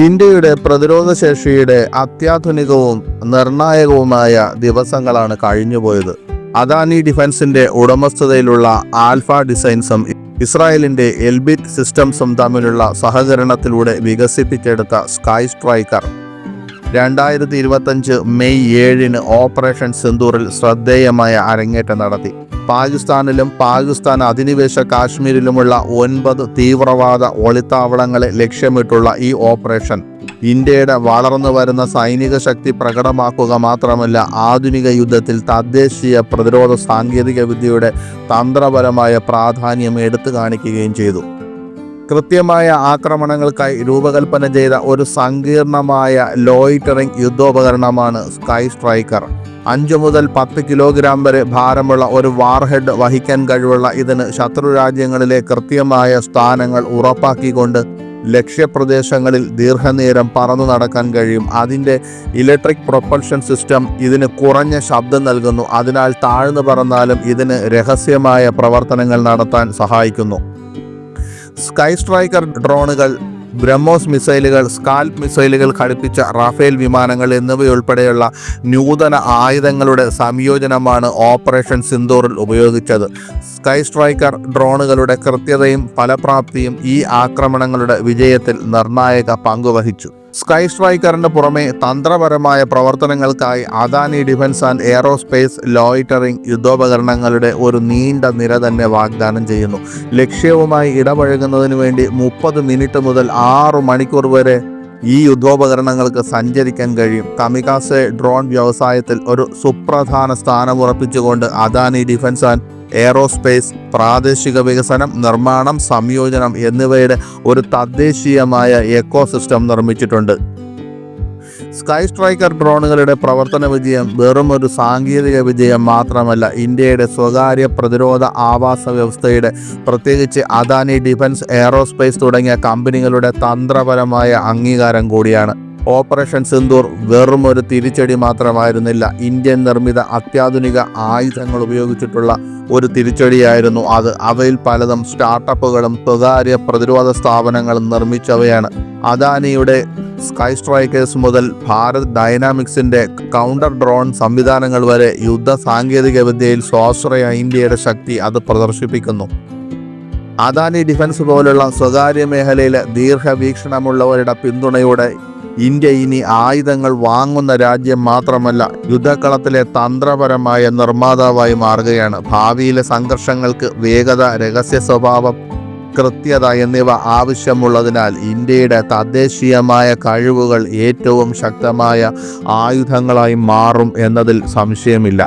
ഇന്ത്യയുടെ പ്രതിരോധ ശേഷിയുടെ അത്യാധുനികവും നിർണായകവുമായ ദിവസങ്ങളാണ് കഴിഞ്ഞുപോയത്. അദാനി ഡിഫൻസിന്റെ ഉടമസ്ഥതയിലുള്ള ആൽഫ ഡിസൈൻസും ഇസ്രായേലിന്റെ എൽബിറ്റ് സിസ്റ്റംസും തമ്മിലുള്ള സഹകരണത്തിലൂടെ വികസിപ്പിച്ചെടുത്ത സ്കൈ സ്ട്രൈക്കർ 2025 മെയ് 7 ഓപ്പറേഷൻ സിന്ദൂറിൽ ശ്രദ്ധേയമായ അരങ്ങേറ്റം നടത്തി. പാകിസ്ഥാനിലും പാകിസ്ഥാൻ അധിനിവേശ കാശ്മീരിലുമുള്ള 9 തീവ്രവാദ ഒളിത്താവളങ്ങളെ ലക്ഷ്യമിട്ടുള്ള ഈ ഓപ്പറേഷൻ ഇന്ത്യയുടെ വളർന്നു വരുന്ന സൈനിക ശക്തി പ്രകടമാക്കുക മാത്രമല്ല, ആധുനിക യുദ്ധത്തിൽ തദ്ദേശീയ പ്രതിരോധ സാങ്കേതിക വിദ്യയുടെ തന്ത്രപരമായ പ്രാധാന്യം എടുത്തു കാണിക്കുകയും ചെയ്തു. കൃത്യമായ ആക്രമണങ്ങൾക്കായി രൂപകൽപ്പന ചെയ്ത ഒരു സങ്കീർണമായ ലോയിറ്ററിംഗ് യുദ്ധോപകരണമാണ് സ്കൈ സ്ട്രൈക്കർ. 5 മുതൽ 10 കിലോഗ്രാം വരെ ഭാരമുള്ള ഒരു വാർഹെഡ് വഹിക്കാൻ കഴിവുള്ള ഇതിന് ശത്രു രാജ്യങ്ങളിലെ കൃത്യമായ സ്ഥാനങ്ങൾ ഉറപ്പാക്കിക്കൊണ്ട് ലക്ഷ്യപ്രദേശങ്ങളിൽ ദീർഘനേരം പറന്നു നടക്കാൻ കഴിയും. അതിൻ്റെ ഇലക്ട്രിക് പ്രൊപ്പൽഷൻ സിസ്റ്റം ഇതിന് കുറഞ്ഞ ശബ്ദം നൽകുന്നു, അതിനാൽ താഴ്ന്നു പറന്നാലും ഇതിന് രഹസ്യമായ പ്രവർത്തനങ്ങൾ നടത്താൻ സഹായിക്കുന്നു. സ്കൈ സ്ട്രൈക്കർ ഡ്രോണുകൾ, ബ്രഹ്മോസ് മിസൈലുകൾ, സ്കാൽപ് മിസൈലുകൾ ഘടിപ്പിച്ച റാഫേൽ വിമാനങ്ങൾ എന്നിവയുൾപ്പെടെയുള്ള നൂതന ആയുധങ്ങളുടെ സംയോജനമാണ് ഓപ്പറേഷൻ സിന്ദൂറിൽ ഉപയോഗിച്ചത്. സ്കൈ സ്ട്രൈക്കർ ഡ്രോണുകളുടെ കൃത്യതയും ഫലപ്രാപ്തിയും ഈ ആക്രമണങ്ങളുടെ വിജയത്തിൽ നിർണായക പങ്കുവഹിച്ചു. സ്കൈ സ്ട്രൈക്കറിന് പുറമെ തന്ത്രപരമായ പ്രവർത്തനങ്ങൾക്കായി Adani defence and aerospace loitering യുദ്ധോപകരണങ്ങളുടെ ഒരു നീണ്ട നിര തന്നെ വാഗ്ദാനം ചെയ്യുന്നു. ലക്ഷ്യവുമായി ഇടപഴകുന്നതിന് വേണ്ടി 30 മിനിറ്റ് മുതൽ 6 മണിക്കൂർ വരെ ഈ യുദ്ധോപകരണങ്ങൾക്ക് സഞ്ചരിക്കാൻ കഴിയും. കമികാസെ ഡ്രോൺ വ്യവസായത്തിൽ ഒരു സുപ്രധാന സ്ഥാനമുറപ്പിച്ചുകൊണ്ട് അദാനി ഡിഫൻസ് ആൻഡ് എയറോസ്പേസ് പ്രാദേശിക വികസനം, നിർമ്മാണം, സംയോജനം എന്നിവയുടെ ഒരു തദ്ദേശീയമായ എക്കോസിസ്റ്റം നിർമ്മിച്ചിട്ടുണ്ട്. സ്കൈ സ്ട്രൈക്കർ ഡ്രോണുകളുടെ പ്രവർത്തന വിജയം വെറും ഒരു സാങ്കേതിക വിജയം മാത്രമല്ല, ഇന്ത്യയുടെ സ്വകാര്യ പ്രതിരോധ ആവാസ വ്യവസ്ഥയുടെ, പ്രത്യേകിച്ച് അദാനി ഡിഫൻസ്, എയറോസ്പേസ് തുടങ്ങിയ കമ്പനികളുടെ തന്ത്രപരമായ അംഗീകാരം കൂടിയാണ്. ഓപ്പറേഷൻ സിന്ദൂർ വെറും ഒരു തിരിച്ചടി മാത്രമായിരുന്നില്ല, ഇന്ത്യൻ നിർമ്മിത അത്യാധുനിക ആയുധങ്ങൾ ഉപയോഗിച്ചിട്ടുള്ള ഒരു തിരിച്ചടിയായിരുന്നു അത്. അവയിൽ പലതും സ്റ്റാർട്ടപ്പുകളും സ്വകാര്യ പ്രതിരോധ സ്ഥാപനങ്ങളും നിർമ്മിച്ചവയാണ്. അദാനിയുടെ സ്കൈ സ്ട്രൈക്കേഴ്സ് മുതൽ ഭാരത് ഡൈനാമിക്സിൻ്റെ കൗണ്ടർ ഡ്രോൺ സംവിധാനങ്ങൾ വരെ യുദ്ധ സാങ്കേതിക വിദ്യയിൽ സ്വാശ്രയ ഇന്ത്യയുടെ ശക്തി അത് പ്രദർശിപ്പിക്കുന്നു. അദാനി ഡിഫൻസ് പോലുള്ള സ്വകാര്യ മേഖലയിലെ ദീർഘവീക്ഷണമുള്ളവരുടെ പിന്തുണയോടെ ഇന്ത്യ ഇനി ആയുധങ്ങൾ വാങ്ങുന്ന രാജ്യം മാത്രമല്ല, യുദ്ധക്കളത്തിലെ തന്ത്രപരമായ നിർമ്മാതാവായി മാറുകയാണ്. ഭാവിയിലെ സംഘർഷങ്ങൾക്ക് വേഗത, രഹസ്യ സ്വഭാവം, കൃത്യത എന്നിവ ആവശ്യമുള്ളതിനാൽ ഇന്ത്യയുടെ തദ്ദേശീയമായ കഴിവുകൾ ഏറ്റവും ശക്തമായ ആയുധങ്ങളായി മാറും എന്നതിൽ സംശയമില്ല.